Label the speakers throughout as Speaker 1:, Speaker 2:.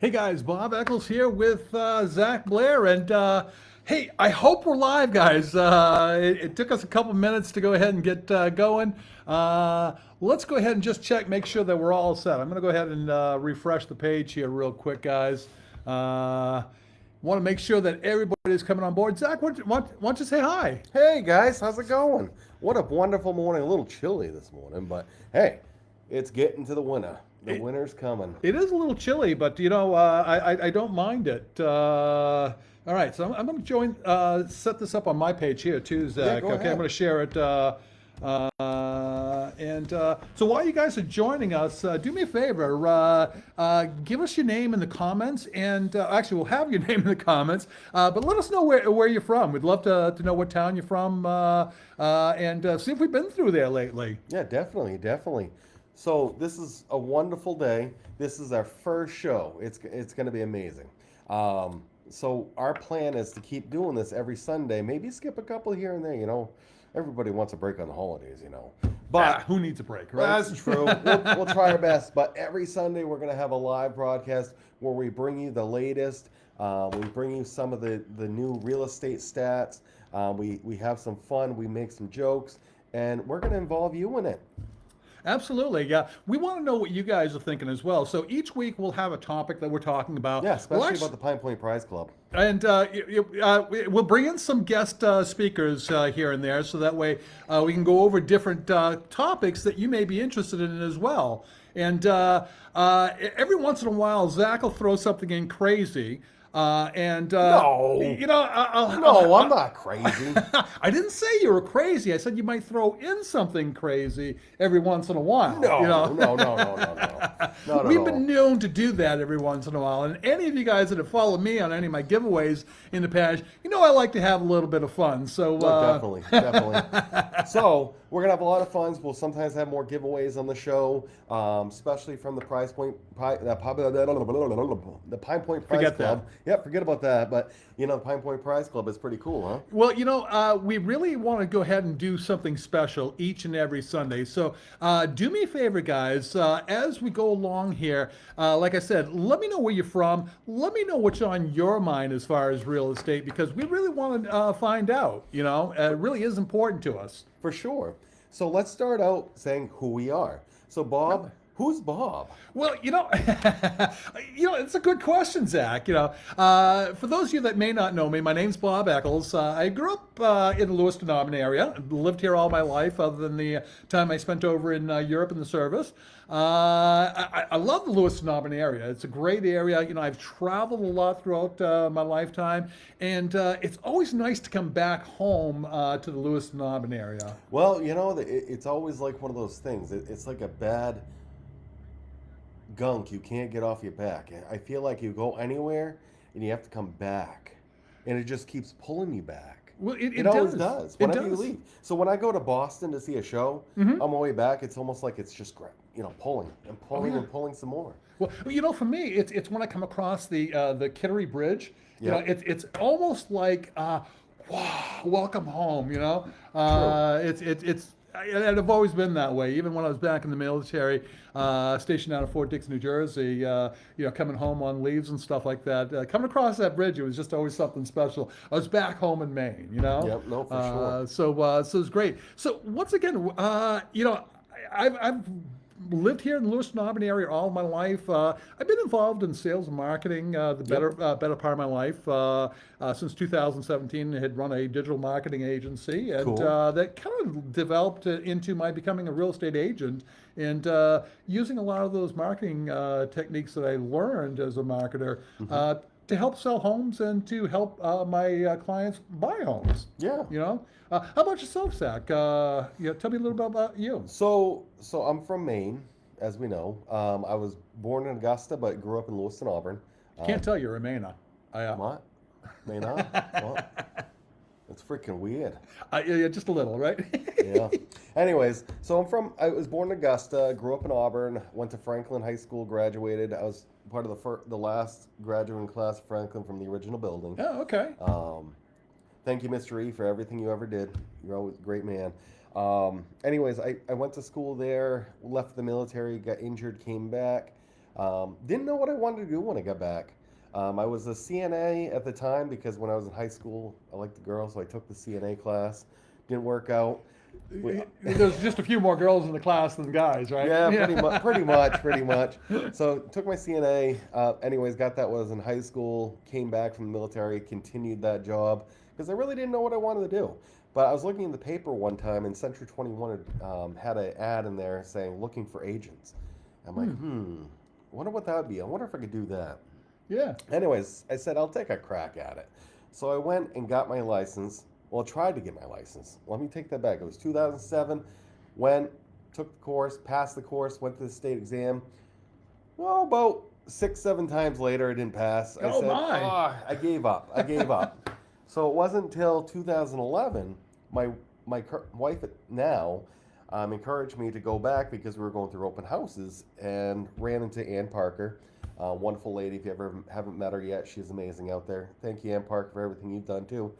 Speaker 1: Hey guys, Bob Eccles here with Zach Blair, and hey, I hope we're live, guys. It took us a couple minutes to go ahead and get going. Let's go ahead and just check, make sure that we're all set. I'm going to go ahead and refresh the page here real quick, guys. Want to make sure that everybody's coming on board. Zach, why don't you say hi?
Speaker 2: Hey guys, how's it going? What a wonderful morning. A little chilly this morning, but hey, it's getting to the winter. The winter's coming.
Speaker 1: It is a little chilly, but I don't mind it. All right, so I'm going to set this up on my page here too, Zach.
Speaker 2: go
Speaker 1: Okay,
Speaker 2: ahead.
Speaker 1: I'm going to share it. So while you guys are joining us, do me a favor. Give us your name in the comments, and actually, we'll have your name in the comments. But let us know where you're from. We'd love to know what town you're from, and see if we've been through there lately.
Speaker 2: Yeah, definitely, definitely. So this is a wonderful day. This is our first show. It's going to be amazing. So our plan is to keep doing this every Sunday. Maybe skip a couple here and there. Everybody wants a break on the holidays. But
Speaker 1: Who needs a break, right?
Speaker 2: that's true. We'll try our best. But every Sunday, we're going to have a live broadcast where we bring you the latest. We bring you some of the new real estate stats. We have some fun. We make some jokes. And we're going to involve you in it.
Speaker 1: Absolutely. Yeah. We want to know what you guys are thinking as well. So each week we'll have a topic that we're talking about.
Speaker 2: Yeah, especially
Speaker 1: We'll
Speaker 2: about the PinePoint Prize Club.
Speaker 1: And we'll bring in some guest speakers here and there, so that way we can go over different topics that you may be interested in as well. And every once in a while, Zach will throw something in crazy.
Speaker 2: No.
Speaker 1: I'll,
Speaker 2: No, I'm not crazy.
Speaker 1: I didn't say you were crazy. I said you might throw in something crazy every once in a while.
Speaker 2: No, no. Not
Speaker 1: We've
Speaker 2: at
Speaker 1: been
Speaker 2: all.
Speaker 1: known to do that every once in a while. And any of you guys that have followed me on any of my giveaways in the past, I like to have a little bit of fun. So
Speaker 2: Definitely. So we're gonna have a lot of fun. We'll sometimes have more giveaways on the show, especially from the the PinePoint Prize
Speaker 1: Forget that.
Speaker 2: Club. Yeah, forget about that. But the PinePoint Prize Club is pretty cool, huh?
Speaker 1: Well, we really want to go ahead and do something special each and every Sunday. So do me a favor, guys, as we go along here, like I said, let me know where you're from. Let me know what's on your mind as far as real estate, because we really want to find out. It really is important to us.
Speaker 2: For sure. So let's start out saying who we are. So Bob, who's Bob?
Speaker 1: Well, it's a good question, Zach. For those of you that may not know me, my name's Bob Eccles. I grew up in the Lewiston-Auburn area. Lived here all my life, other than the time I spent over in Europe in the service. I love the Lewiston-Auburn area. It's a great area. I've traveled a lot throughout my lifetime, and it's always nice to come back home to the Lewiston-Auburn area.
Speaker 2: Well, it's always like one of those things. It's like a bad gunk you can't get off your back. I feel like you go anywhere and you have to come back, and it just keeps pulling you back.
Speaker 1: Well,
Speaker 2: It always does.
Speaker 1: It
Speaker 2: Whenever you
Speaker 1: does.
Speaker 2: leave. So when I go to Boston to see a show, on my way back, it's almost like it's just pulling and pulling and pulling some more.
Speaker 1: Well, for me, it's when I come across the Kittery Bridge.
Speaker 2: Yep.
Speaker 1: It's almost like wow, welcome home. And I've always been that way. Even when I was back in the military, stationed out of Fort Dix, New Jersey, coming home on leaves and stuff like that. Coming across that bridge, it was just always something special. I was back home in Maine,
Speaker 2: Yep, no, for sure.
Speaker 1: So it's great. So once again, I've lived here in the Lewiston-Auburn area all my life. I've been involved in sales and marketing the better part of my life. Since 2017, I had run a digital marketing agency, and
Speaker 2: Cool.
Speaker 1: that kind of developed into my becoming a real estate agent, and using a lot of those marketing techniques that I learned as a marketer to help sell homes and to help my clients buy homes.
Speaker 2: Yeah.
Speaker 1: How about yourself, Zach? Tell me a little bit about you.
Speaker 2: So I'm from Maine, as we know. I was born in Augusta, but grew up in Lewiston-Auburn.
Speaker 1: Can't tell you're a Mainer.
Speaker 2: What? Maine? Well, it's freaking weird.
Speaker 1: Yeah, just a little, right?
Speaker 2: Yeah. Anyways, so I was born in Augusta, grew up in Auburn, went to Franklin High School, graduated. I was part of the last graduating class of Franklin from the original building.
Speaker 1: Oh, okay.
Speaker 2: Thank you, Mr. E, for everything you ever did. You're always a great man. Anyways, I went to school there, left the military, got injured, came back. Didn't know what I wanted to do when I got back. I was a CNA at the time because when I was in high school, I liked the girls, so I took the CNA class. Didn't work out. We,
Speaker 1: There's just a few more girls in the class than guys, right?
Speaker 2: yeah, pretty much. So took my CNA. Anyways, got that when I was in high school. Came back from the military, continued that job because I really didn't know what I wanted to do. But I was looking in the paper one time, and Century 21 had an ad in there saying looking for agents. I'm like, I wonder what that would be. I wonder if I could do that.
Speaker 1: Yeah.
Speaker 2: Anyways, I said I'll take a crack at it. So I went and got my license. Well, I tried to get my license. Let me take that back. It was 2007. Went, took the course, passed the course, went to the state exam. Well, about 6, 7 times later, I didn't pass. I
Speaker 1: Oh,
Speaker 2: said,
Speaker 1: my.
Speaker 2: I gave up. I gave up. So it wasn't until 2011, my wife now encouraged me to go back because we were going through open houses and ran into Ann Parker. Wonderful lady. If you ever haven't met her yet, she's amazing out there. Thank you, Ann Parker, for everything you've done too.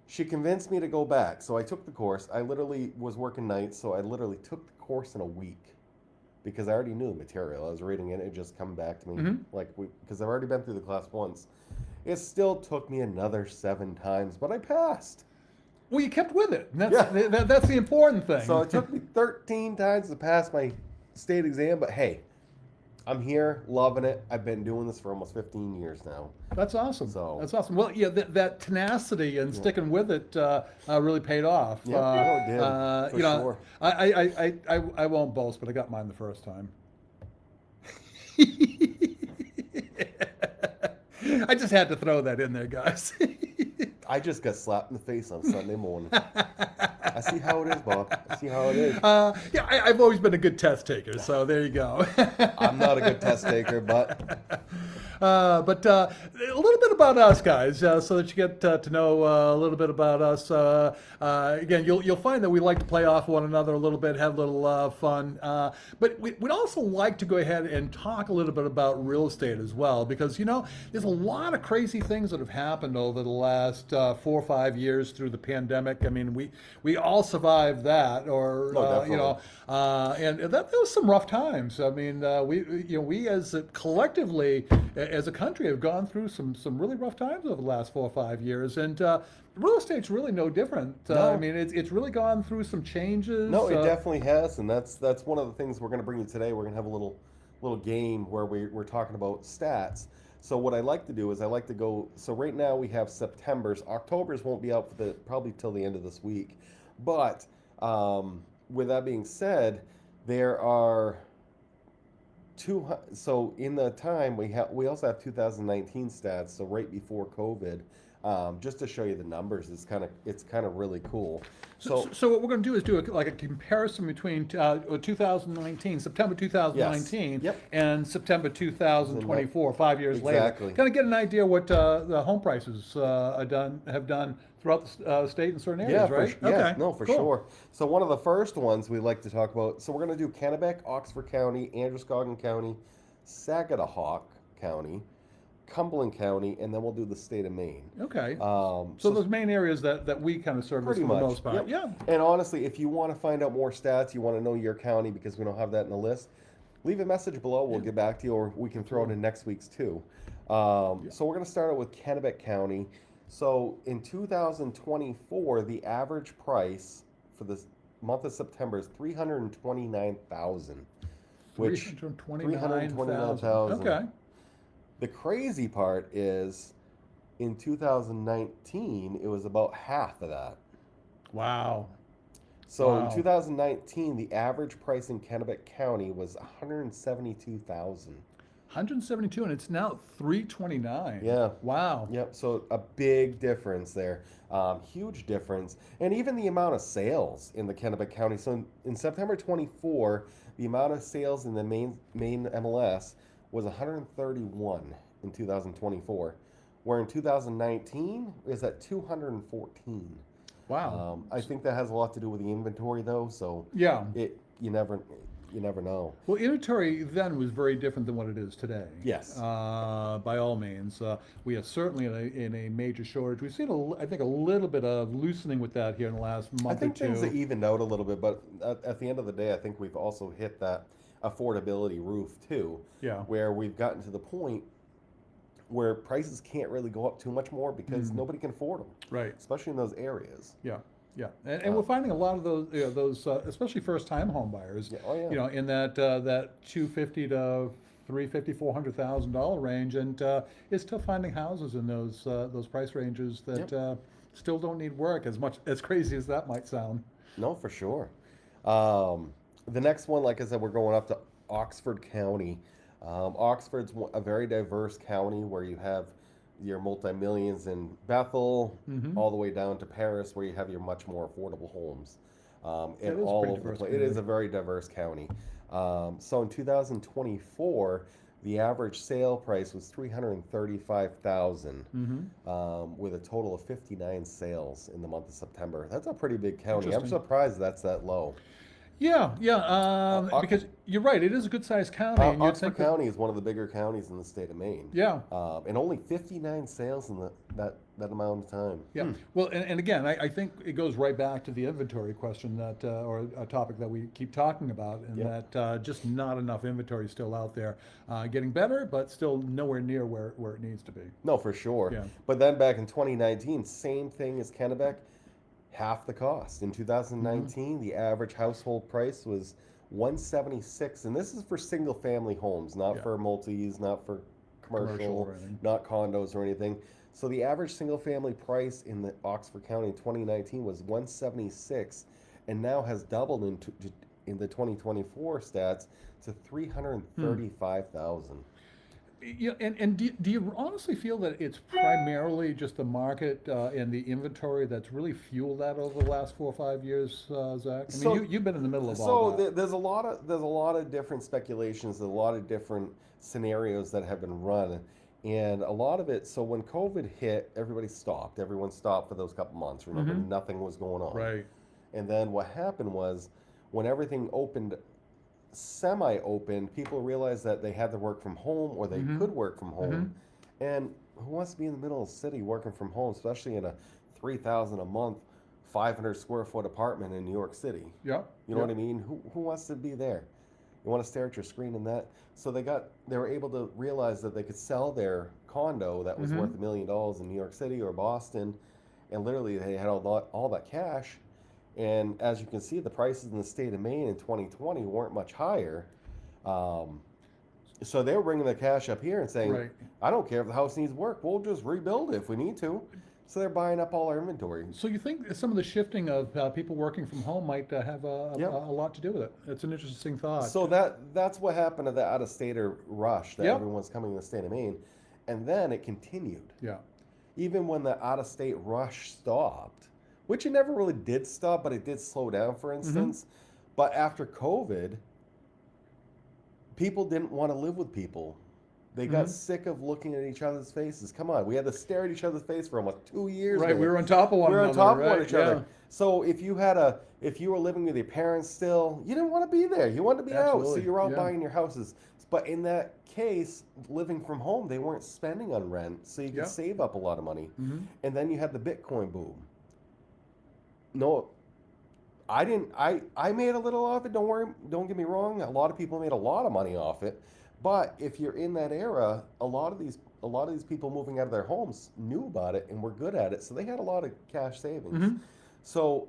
Speaker 2: She convinced me to go back. So I took the course. I literally was working nights, so I literally took the course in a week because I already knew the material. I was reading it, it just come back to me because I've already been through the class once. It still took me another 7 times, but I passed.
Speaker 1: Well, you kept with it. That's the important thing.
Speaker 2: So it took me 13 times to pass my state exam, but hey, I'm here, loving it. I've been doing this for almost 15 years now.
Speaker 1: That's awesome.
Speaker 2: So
Speaker 1: that's awesome. Well, yeah, that tenacity and sticking with it really paid off.
Speaker 2: Yeah, it did. For sure.
Speaker 1: I won't boast, but I got mine the first time. I just had to throw that in there, guys.
Speaker 2: I just got slapped in the face on Sunday morning. I see how it is, Bob. I see how it is.
Speaker 1: Yeah, I've always been a good test taker, so there you go.
Speaker 2: I'm not a good test taker, but
Speaker 1: a little bit about us, guys, so that you get to know a little bit about us. Again, you'll find that we like to play off one another a little bit, have a little fun. But we'd also like to go ahead and talk a little bit about real estate as well, because there's a lot of crazy things that have happened over the last 4 or 5 years through the pandemic. I mean, we all survived that, or and that was some rough times. I mean, we as collectively as a country have gone through some really rough times over the last 4 or 5 years, and real estate's really no different.
Speaker 2: No.
Speaker 1: I mean, it's really gone through some changes.
Speaker 2: No, it definitely has, and that's one of the things we're going to bring you today. We're going to have a little game where we're talking about stats. So what I like to do is I like to go. So right now we have September's. October's won't be out for probably till the end of this week, but with that being said, there are two. So in the time we also have 2019 stats. So right before COVID. Just to show you the numbers, it's kind of really cool.
Speaker 1: So what we're going to do is do a comparison between 2019, September 2019,
Speaker 2: Yes. Yep.
Speaker 1: and September 2024, 5 years
Speaker 2: Exactly.
Speaker 1: later. Kind of get an idea what the home prices have done throughout the state in certain areas, right?
Speaker 2: Yes, no, for
Speaker 1: cool.
Speaker 2: sure. So one of the first ones we like to talk about. So we're going to do Kennebec, Oxford County, Androscoggin County, Sagadahoc County, Cumberland County, and then we'll do the state of Maine.
Speaker 1: Okay. So those main areas that we kind of service for the most part.
Speaker 2: Yep.
Speaker 1: Yeah.
Speaker 2: And honestly, if you want to find out more stats, you want to know your county because we don't have that in the list, leave a message below. We'll get back to you, or we can throw it in next week's too. So we're going to start out with Kennebec County. So in 2024, the average price for the month of September is $329,000. Which
Speaker 1: $329,000. Okay.
Speaker 2: The crazy part is in 2019, it was about half of that.
Speaker 1: Wow.
Speaker 2: So in 2019, the average price in Kennebec County was $172,000.
Speaker 1: 172, and it's now 329.
Speaker 2: Yeah.
Speaker 1: Wow.
Speaker 2: Yep. So a big difference there, huge difference, and even the amount of sales in the Kennebec County. So in September 24, the amount of sales in the Maine MLS was 131 in 2024, where in 2019 is at 214.
Speaker 1: Wow.
Speaker 2: I think that has a lot to do with the inventory, though. So
Speaker 1: yeah,
Speaker 2: you never know.
Speaker 1: Well, inventory then was very different than what it is today.
Speaker 2: Yes.
Speaker 1: By all means, we are certainly in a major shortage. We've seen, I think, a little bit of loosening with that here in the last month or two.
Speaker 2: I think things have evened out a little bit, but at the end of the day, I think we've also hit that affordability roof too,
Speaker 1: Yeah.
Speaker 2: where we've gotten to the point where prices can't really go up too much more because nobody can afford them,
Speaker 1: Right.
Speaker 2: especially in those areas.
Speaker 1: Yeah, yeah, and we're finding a lot of those, especially first-time home buyers,
Speaker 2: Yeah, oh yeah.
Speaker 1: in that 250 to 350, $400,000 range, and it's tough finding houses in those price ranges that
Speaker 2: Yep.
Speaker 1: still don't need work, as crazy as that might sound.
Speaker 2: No, for sure. Um, the next one, like I said, we're going up to Oxford County. Oxford's a very diverse county where you have your multi-millions in Bethel,
Speaker 1: Mm-hmm.
Speaker 2: all the way down to Paris, where you have your much more affordable homes, and
Speaker 1: It is a
Speaker 2: all
Speaker 1: pretty
Speaker 2: over the
Speaker 1: diverse
Speaker 2: place. It is
Speaker 1: community.
Speaker 2: a very diverse county. So in 2024, the average sale price was 335,000,
Speaker 1: Mm-hmm.
Speaker 2: with a total of 59 sales in the month of September. That's a pretty big county. I'm
Speaker 1: Interesting.
Speaker 2: surprised that's that low.
Speaker 1: Yeah, yeah,
Speaker 2: Uh, O-
Speaker 1: because you're right, it is a good-sized county, and you'd
Speaker 2: Oxford
Speaker 1: think that,
Speaker 2: County is one of the bigger counties in the state of Maine,
Speaker 1: yeah.
Speaker 2: and only 59 sales in that amount of time.
Speaker 1: Yeah, well, and again, I think it goes right back to the inventory question that, or a topic that we keep talking about, and
Speaker 2: Yep.
Speaker 1: that just not enough inventory still out there. Getting better, but still nowhere near where it needs to be.
Speaker 2: No, for sure.
Speaker 1: Yeah.
Speaker 2: But then back in 2019, same thing as Kennebec, half the cost. In
Speaker 1: Hmm.
Speaker 2: 2019, the average household price was 176, and this is for single family homes, not
Speaker 1: Yeah.
Speaker 2: for multis, not for
Speaker 1: Commercial
Speaker 2: commercial,
Speaker 1: or anything.
Speaker 2: not condos or anything. So the average single family price in the Oxford County in 2019 was 176, and now has doubled in the 2024 stats to
Speaker 1: Hmm.
Speaker 2: 335,000.
Speaker 1: Yeah, and do you honestly feel that it's primarily just the market and the inventory that's really fueled that over the last 4 or 5 years, Zach? I mean,
Speaker 2: So
Speaker 1: you've been in the middle of all
Speaker 2: So
Speaker 1: that.
Speaker 2: there's a lot of different speculations, a lot of different scenarios that have been run, and a lot of it. So when COVID hit, everybody stopped. Everyone stopped for those couple months. Remember,
Speaker 1: Hmm.
Speaker 2: nothing was going on.
Speaker 1: Right.
Speaker 2: And then what happened was, when everything opened, semi-open, people realized that they had to work from home or they
Speaker 1: Hmm.
Speaker 2: could work from
Speaker 1: Hmm.
Speaker 2: home. And who wants to be in the middle of the city working from home, especially in a 3,000 a month, 500 square foot apartment in New York City?
Speaker 1: Yeah.
Speaker 2: You know
Speaker 1: Yeah.
Speaker 2: what I mean? Who wants to be there? You want to stare at your screen and that. So they were able to realize that they could sell their condo that was
Speaker 1: Hmm.
Speaker 2: worth $1 million in New York City or Boston, and literally they had all that cash. And as you can see, the prices in the state of Maine in 2020 weren't much higher. Um, so they were bringing the cash up here and saying,
Speaker 1: Right.
Speaker 2: "I don't care if the house needs work. We'll just rebuild it if we need to." So they're buying up all our inventory.
Speaker 1: So you think some of the shifting of people working from home might have
Speaker 2: Yep.
Speaker 1: a lot to do with it? It's an interesting thought.
Speaker 2: So that's what happened to the out-of-stater rush that
Speaker 1: Yep.
Speaker 2: everyone's coming to the state of Maine, and then it continued.
Speaker 1: Yeah.
Speaker 2: Even when the out-of-state rush stopped, which it never really did stop, but it did slow down, for
Speaker 1: Hmm.
Speaker 2: instance. But after COVID, people didn't want to live with people. They got
Speaker 1: Hmm.
Speaker 2: sick of looking at each other's faces. Come on, we had to stare at each other's face for almost 2 years.
Speaker 1: Right. We were on top of one
Speaker 2: We were on
Speaker 1: another.
Speaker 2: top of
Speaker 1: Right.
Speaker 2: each
Speaker 1: Yeah.
Speaker 2: other. So if you were living with your parents still, you didn't want to be there. You wanted to be out. So
Speaker 1: Absolutely.
Speaker 2: you're out
Speaker 1: Yeah.
Speaker 2: buying your houses. But in that case, living from home, they weren't spending on rent, so you could
Speaker 1: Yeah.
Speaker 2: save up a lot of money.
Speaker 1: Hmm.
Speaker 2: And then you had the Bitcoin boom. No, I didn't. I made a little off it. Don't worry. Don't get me wrong. A lot of people made a lot of money off it. But if you're in that era, a lot of these people moving out of their homes knew about it and were good at it, so they had a lot of cash savings.
Speaker 1: Hmm.
Speaker 2: So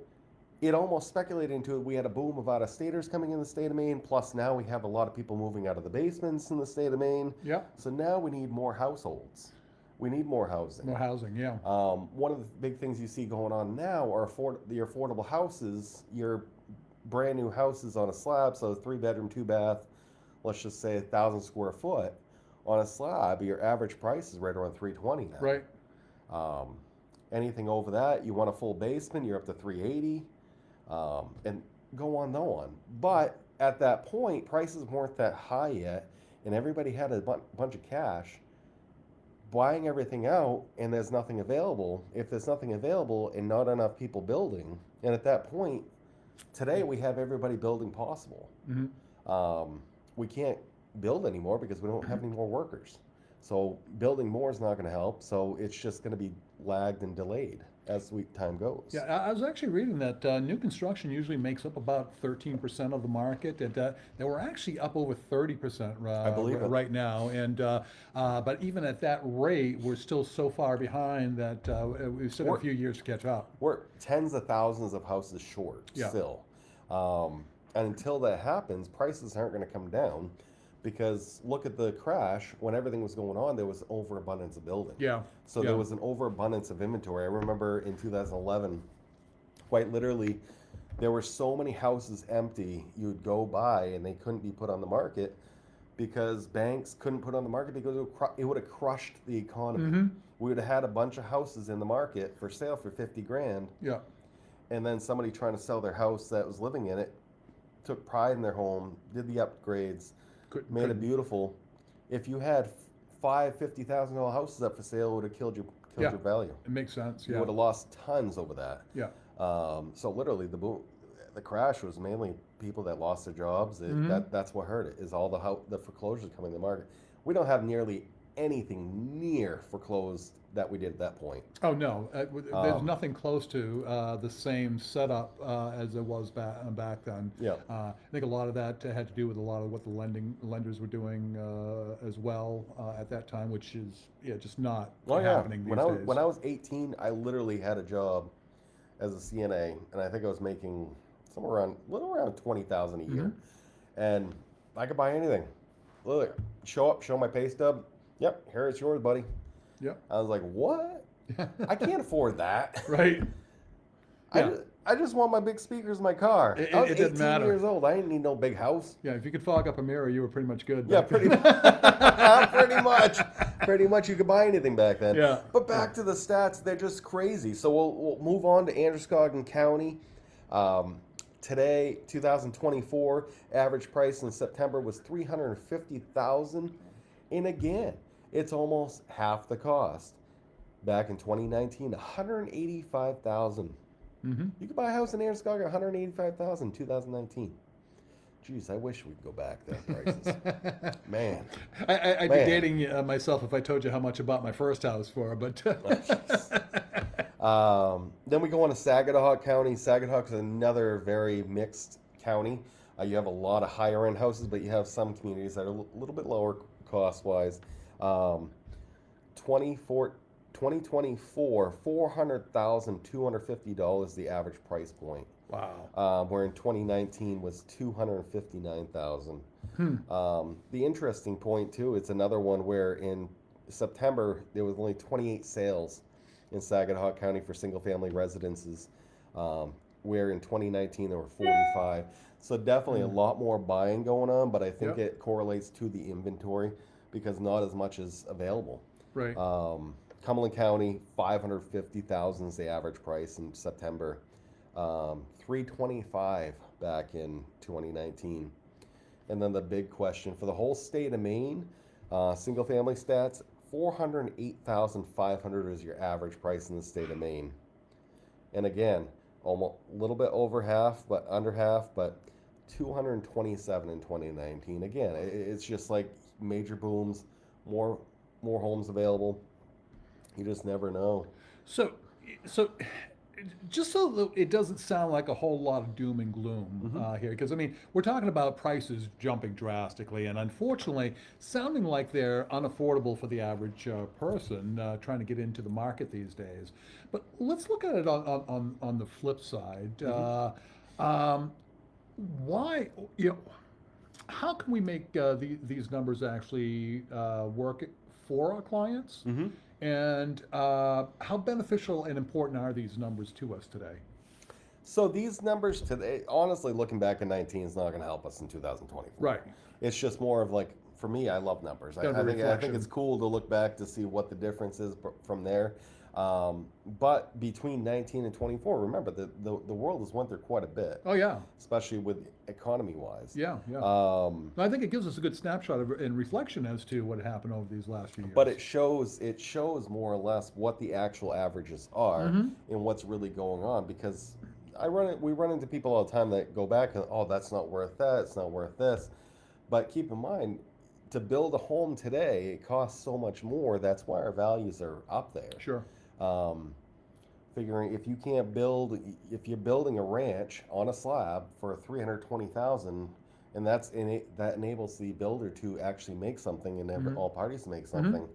Speaker 2: it almost speculated into it. We had a boom of out-of-staters coming in the state of Maine. Plus now we have a lot of people moving out of the basements in the state of Maine.
Speaker 1: Yeah.
Speaker 2: So now we need more households. We need more housing.
Speaker 1: More housing. Yeah.
Speaker 2: One of the big things you see going on now are the affordable houses, your brand new houses on a slab, so 3 bedroom, 2 bath, let's just say 1,000 square foot on a slab. Your average price is right around 320 now.
Speaker 1: Right.
Speaker 2: Um, Anything over that, you want a full basement, you're up to 380, and go on, no on. But at that point, prices weren't that high yet, and everybody had a bunch of cash buying everything out, and there's nothing available. If there's nothing available and not enough people building, and at that point, today we have everybody building possible.
Speaker 1: Hmm.
Speaker 2: We can't build anymore because we don't have any more workers. So building more is not going to help. So it's just going to be lagged and delayed. as time goes.
Speaker 1: Yeah, I was actually reading that new construction usually makes up about 13% of the market, and they were actually up over 30%
Speaker 2: I believe it.
Speaker 1: right now. And but even at that rate, we're still so far behind that we've still got a
Speaker 2: We're,
Speaker 1: few years to catch up.
Speaker 2: we're tens of thousands of houses short
Speaker 1: Yeah.
Speaker 2: still. And until that happens, prices aren't going to come down because look at the crash. When everything was going on, there was overabundance of building.
Speaker 1: Yeah.
Speaker 2: So
Speaker 1: Yeah.
Speaker 2: there was an overabundance of inventory. I remember in 2011, quite literally, there were so many houses empty you'd go by and they couldn't be put on the market because banks couldn't put on the market because it would have crushed the economy.
Speaker 1: Mm-hmm.
Speaker 2: We would have had a bunch of houses in the market for sale for 50 grand,
Speaker 1: Yeah.
Speaker 2: and then somebody trying to sell their house that was living in it took pride in their home, did the upgrades, made it beautiful. If you had five $50,000 houses up for sale, it would have killed
Speaker 1: Yeah.
Speaker 2: your value.
Speaker 1: It makes sense.
Speaker 2: You
Speaker 1: Yeah.
Speaker 2: would have lost tons over that.
Speaker 1: Yeah.
Speaker 2: So literally, the crash was mainly people that lost their jobs. That's what hurt it. Is all the foreclosures coming to the market. We don't have nearly anything near foreclosed that we did at that point.
Speaker 1: Oh no, there's nothing close to the same setup as it was back then.
Speaker 2: Yeah.
Speaker 1: I think a lot of that had to do with a lot of what the lenders were doing as well at that time, which is just not happening these days.
Speaker 2: When I was 18, I literally had a job as a CNA, and I think I was making somewhere around around 20,000 a year, and I could buy anything. Look, show my pay stub. Yep, here it's yours, buddy.
Speaker 1: Yep.
Speaker 2: I was like, what? I can't afford that.
Speaker 1: Right. Yeah.
Speaker 2: I just want my big speakers in my car. I was
Speaker 1: It didn't
Speaker 2: 18
Speaker 1: matter.
Speaker 2: years old. I didn't need no big house.
Speaker 1: Yeah, if you could fog up a mirror, you were pretty much good.
Speaker 2: Yeah,
Speaker 1: back
Speaker 2: pretty
Speaker 1: then.
Speaker 2: pretty much. Pretty much you could buy anything back then.
Speaker 1: Yeah.
Speaker 2: But back to the stats, they're just crazy. So we'll move on to Androscoggin County. Today, 2024, average price in September was $350,000. And again, it's almost half the cost. Back in 2019, $185,000.
Speaker 1: Mm-hmm.
Speaker 2: You could buy a house in Androscoggin, $185,000 in 2019. Jeez, I wish we'd go back then prices. Man.
Speaker 1: I'd be dating myself if I told you how much I bought my first house for, but
Speaker 2: then we go on to Saginaw County. Saginaw is another very mixed county. You have a lot of higher end houses, but you have some communities that are a little bit lower cost wise. 2024, $400,250 the average price point.
Speaker 1: wow.
Speaker 2: Where in 2019 was $259,000. The interesting point too, it's another one where in September there was only 28 sales in Saginaw County for single family residences, where in 2019 there were 45. So definitely a lot more buying going on, but I think it correlates to the inventory because not as much is available.
Speaker 1: Right.
Speaker 2: Cumberland County, $550,000 is the average price in September. $325 back in 2019. And then the big question for the whole state of Maine, single family stats, $408,500 is your average price in the state of Maine. And almost a little bit over half, but under half, but 227 in 2019. Again, it's just like major booms, more homes available. You just never know.
Speaker 1: So just so that it doesn't sound like a whole lot of doom and gloom here, because I mean, we're talking about prices jumping drastically, and unfortunately, sounding like they're unaffordable for the average person trying to get into the market these days. But let's look at it on the flip side. Why, how can we make these numbers actually work for our clients? And how beneficial and important are these numbers to us today?
Speaker 2: So these numbers today, honestly, looking back at 19 is not going to help us in 2024.
Speaker 1: Right.
Speaker 2: It's just more of like, for me, I love numbers. I think it's cool to look back to see what the difference is from there. But between 19 and 24, remember the world has went through quite a bit.
Speaker 1: Oh yeah.
Speaker 2: Especially with economy wise.
Speaker 1: Yeah. I think it gives us a good snapshot and reflection as to what happened over these last few years.
Speaker 2: But it shows more or less what the actual averages are and what's really going on, because we run into people all the time that go back and, oh, that's not worth that, it's not worth this. But keep in mind, to build a home today, it costs so much more. That's why our values are up there.
Speaker 1: Sure.
Speaker 2: figuring if you can't build, if you're building a ranch on a slab for 320,000, and that enables the builder to actually make something and all parties to make something.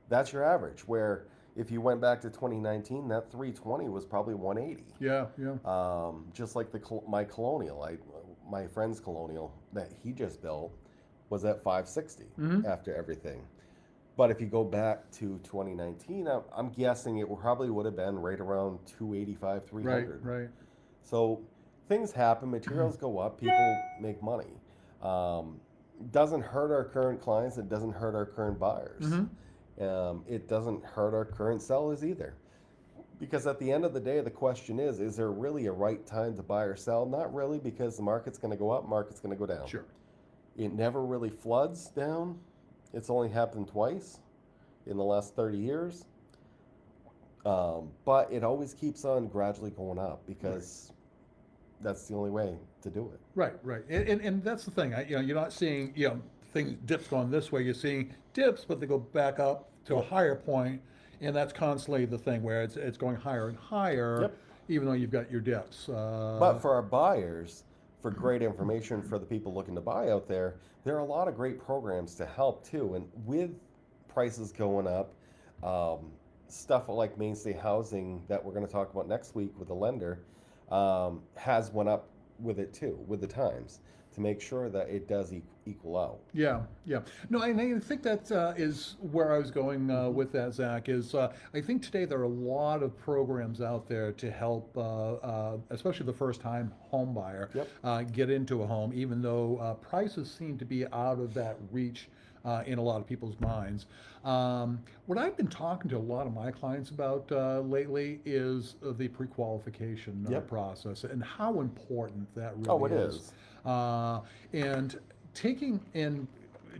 Speaker 2: That's your average. Where if you went back to 2019, that 320 was probably 180.
Speaker 1: Yeah, yeah.
Speaker 2: Just like my colonial, my friend's colonial that he just built was at 560 after everything. But if you go back to 2019, I'm guessing it probably would have been right around 285, 300.
Speaker 1: Right.
Speaker 2: So things happen, materials go up, people make money. Doesn't hurt our current clients, it doesn't hurt our current buyers. It doesn't hurt our current sellers either. Because at the end of the day, the question is there really a right time to buy or sell? Not really, because the market's going to go up, market's going to go down.
Speaker 1: Sure.
Speaker 2: It never really floods down. It's only happened twice in the last 30 years. But it always keeps on gradually going up because that's the only way to do it.
Speaker 1: Right. And that's the thing. You're not seeing, things dips going this way. You're seeing dips, but they go back up to a higher point, and that's constantly the thing where it's going higher and higher, even though you've got your dips.
Speaker 2: But for our buyers, for great information for the people looking to buy out there, there are a lot of great programs to help too. And with prices going up, stuff like Mainstay Housing that we're going to talk about next week with the lender has went up with it too, with the times, to make sure that it does equal out.
Speaker 1: Yeah. No, and I think that is where I was going with that, Zach, is I think today there are a lot of programs out there to help, especially the first-time home buyer, get into a home, even though prices seem to be out of that reach in a lot of people's minds. What I've been talking to a lot of my clients about lately is the pre-qualification process and how important that really is. And taking and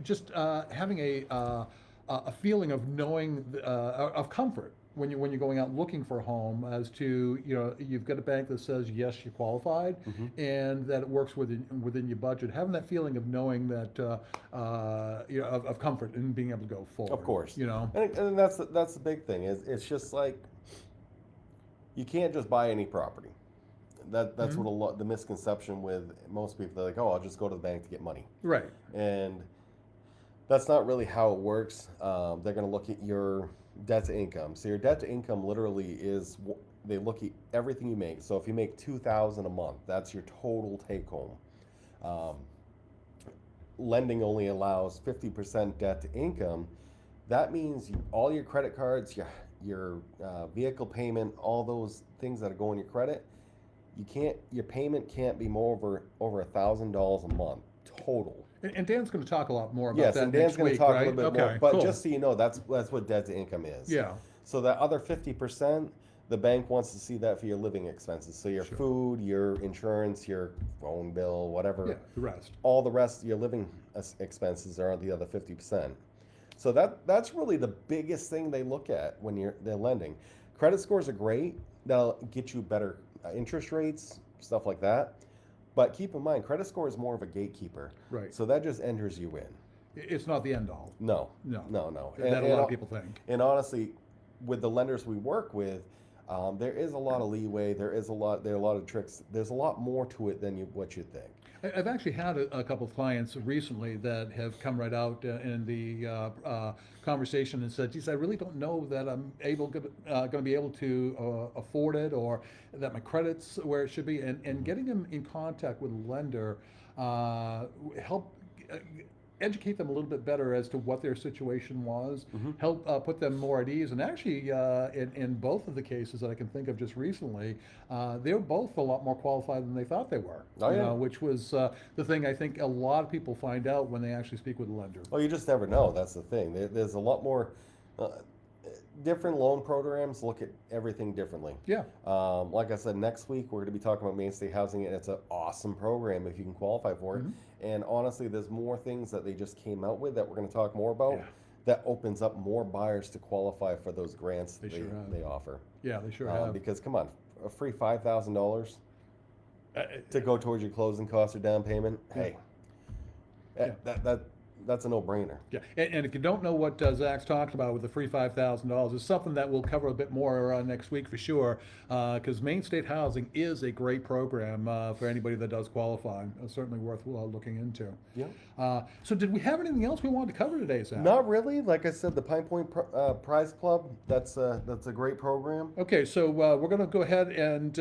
Speaker 1: just having a feeling of knowing of comfort when you're going out looking for a home, as to you've got a bank that says yes, you're qualified, and that it works within your budget. Having that feeling of knowing that of comfort and being able to go forward.
Speaker 2: Of course, and that's the big thing. It's just like you can't just buy any property. That's what the misconception with most people. They're like, oh, I'll just go to the bank to get money.
Speaker 1: Right.
Speaker 2: And that's not really how it works. They're going to look at your debt to income. So your debt to income literally is, they look at everything you make. So if you make $2,000 a month, that's your total take home. Lending only allows 50% debt to income. That means all your credit cards, your vehicle payment, all those things that go on your credit, your payment can't be more over $1,000 a month total.
Speaker 1: And Dan's going to talk a lot more about that
Speaker 2: and Dan's
Speaker 1: going to
Speaker 2: talk
Speaker 1: right?
Speaker 2: a little bit more. But just so you know, that's what debt to income is.
Speaker 1: Yeah.
Speaker 2: So that other 50%, the bank wants to see that for your living expenses. So your food, your insurance, your phone bill, whatever.
Speaker 1: Yeah, the rest.
Speaker 2: All the rest of your living expenses are the other 50%. So that's really the biggest thing they look at when they're lending. Credit scores are great. They'll get you better interest rates, stuff like that. But keep in mind, credit score is more of a gatekeeper.
Speaker 1: Right.
Speaker 2: So that just enters you in.
Speaker 1: It's not the end all.
Speaker 2: No.
Speaker 1: That a lot of people think.
Speaker 2: And honestly, with the lenders we work with, there is a lot of leeway. There are a lot of tricks. There's a lot more to it than what you think.
Speaker 1: I've actually had a couple of clients recently that have come right out in the conversation and said, geez, I really don't know that I'm going to be able to afford it, or that my credit's where it should be. And getting them in contact with a lender help educate them a little bit better as to what their situation was, help put them more at ease. And actually, in both of the cases that I can think of just recently, they were both a lot more qualified than they thought they were. Which was the thing I think a lot of people find out when they actually speak with a lender.
Speaker 2: Oh, you just never know. That's the thing. There's a lot more. Different loan programs look at everything differently.
Speaker 1: Yeah.
Speaker 2: Like I said, next week we're going to be talking about Mainstay Housing, and it's an awesome program if you can qualify for it. And honestly, there's more things that they just came out with that we're going to talk more about. That opens up more buyers to qualify for those grants they offer.
Speaker 1: Yeah, they sure have.
Speaker 2: Because come on, a free $5,000 to go towards your closing costs or down payment. Hey, that's a no-brainer.
Speaker 1: Yeah, and if you don't know what Zach's talking about with the free $5,000, it's something that we'll cover a bit more next week for sure, because Maine State Housing is a great program for anybody that does qualify. It's certainly worth looking into.
Speaker 2: Yeah.
Speaker 1: So did we have anything else we wanted to cover today, Zach?
Speaker 2: Not really. Like I said, the PinePoint Prize Club, that's a great program.
Speaker 1: Okay, so we're going to go ahead and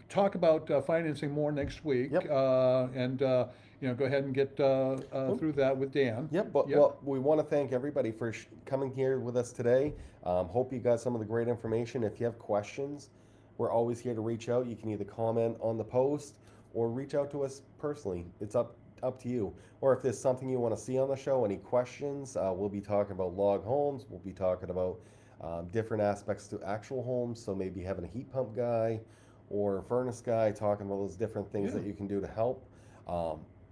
Speaker 1: talk about financing more next week,
Speaker 2: Yep.
Speaker 1: and go ahead and get through that with Dan.
Speaker 2: Yep, but well, we want to thank everybody for coming here with us today. Hope you got some of the great information. If you have questions, we're always here to reach out. You can either comment on the post or reach out to us personally. It's up to you. Or if there's something you want to see on the show, any questions, we'll be talking about log homes. We'll be talking about different aspects to actual homes. So maybe having a heat pump guy or a furnace guy, talking about those different things that you can do to help.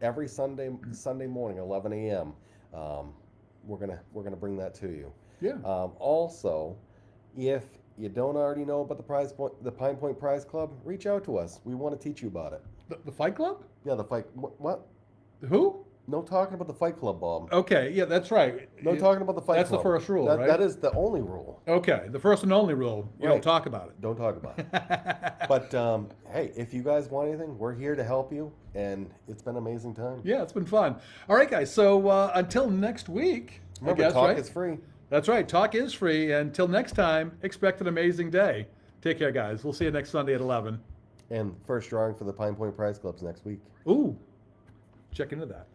Speaker 2: Every Sunday morning, 11 a.m. We're gonna bring that to you.
Speaker 1: Yeah.
Speaker 2: Also, if you don't already know about the PinePoint Prize Club, reach out to us. We want to teach you about it.
Speaker 1: The Fight Club?
Speaker 2: Yeah, the fight. What?
Speaker 1: Who?
Speaker 2: No talking about the Fight Club, Bob.
Speaker 1: Okay, yeah, that's right.
Speaker 2: No talking about the Fight
Speaker 1: That's
Speaker 2: Club.
Speaker 1: the first rule, right?
Speaker 2: That is the only rule.
Speaker 1: Okay, the first and only rule. You don't
Speaker 2: Right.
Speaker 1: talk about it.
Speaker 2: Don't talk about it. But hey, if you guys want anything, we're here to help you, and it's been an amazing time.
Speaker 1: Yeah, it's been fun. All right, guys. So until next week,
Speaker 2: Remember,
Speaker 1: I guess,
Speaker 2: talk
Speaker 1: right?
Speaker 2: is free.
Speaker 1: That's right. Talk is free. Until next time, expect an amazing day. Take care, guys. We'll see you next Sunday at 11.
Speaker 2: And first drawing for the PinePoint Prize Club's next week.
Speaker 1: Ooh, check into that.